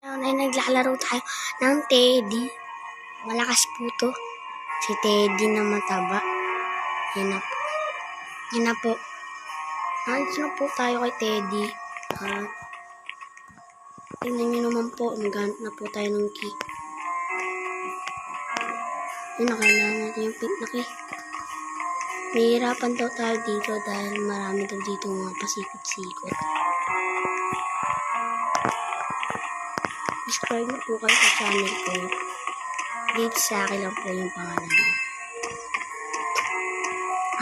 Ngayon ay naglalaro tayo ng Teddy. Malakas po to. Si Teddy na mataba. Yan na po. Yan na po. Nandito na po tayo kay Teddy. Tingnan nyo naman po. Maghanap na po tayo ng key. Yun, nakailangan natin yung pink na key. Mahihirapan daw tayo dito dahil marami daw dito mga pasikot-sikot. Subscribe na po kayo sa channel ko. Dito sa akin lang po yung pangalan niya.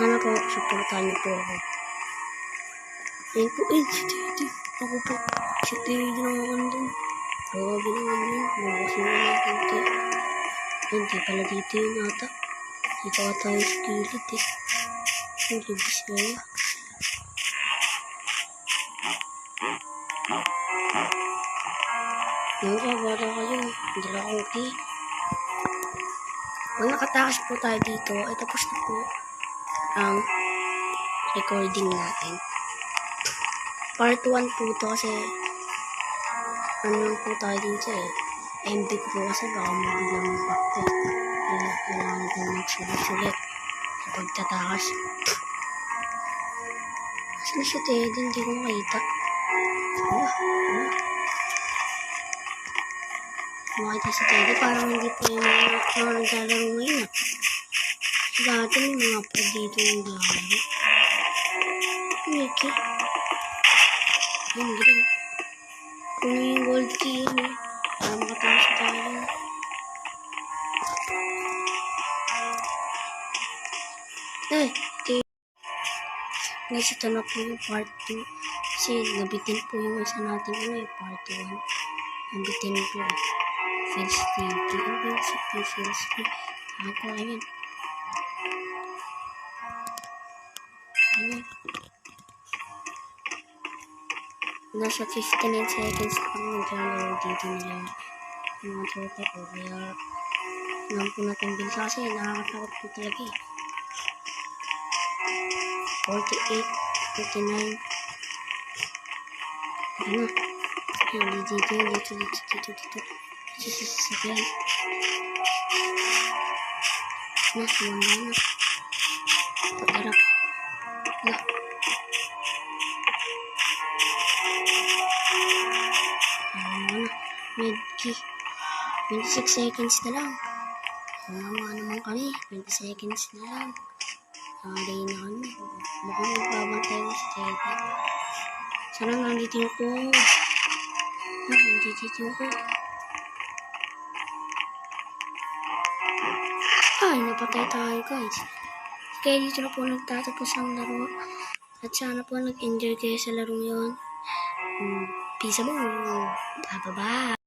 Ano po, supportan niyo po ako. Ayun po, si Teddy. Ako po, si Teddy na ako doon. Grabe naman yun. Mabasin na lang punti. Hindi pala dito yun ata. Dito ka tayo sa gilid eh. Ang libis kaya. Wala kayo. Hindi lang okay. Kung nakatakas po tayo dito, ay tapos na po ang recording natin. Part 1 po ito kasi ano lang po tayo dito eh. MB ko po kasi baka mabiglang back eh. Kaya kailangan ko magsulit-sulit sa pagtatakas. Kasi na siya Teddy, hindi ko makita. Makita si Teddy, parang hindi po yung mga naglalaro ngayon. Dati may mga po dito yung naglalaro. Mickey. Yan, green. Kung yung gold key yun eh. Para makatakas tayo. Eh, Teddy. Guys, ito na po yung part 2. Kasi nabitin po yung isa natin part 1. Nabitin po. Feels sticky. Feels sticky. Ako, ayun. Ayun. Nasa 59 seconds na kami naglalaro dito nila. Yung mga tropa ko. Kaya, alam po natin bilsa kasi nakakatakot po talaga eh. 48, 49. Ano? Dito. Sasakyan. Suwang na. Pagharap. Medkey. 26 seconds na lang. Mga naman kami. 20 seconds na lang. Nakalayin na kami. Mukhang magbabantay ko si Teddy. Sana nandito yung code. Nandito yung code. Ay, napatay tayo guys. Kaya dito na po nagtatapos ang laro. At sana po nag-enjoy kayo sa laro yun. Peace out. Bye-bye.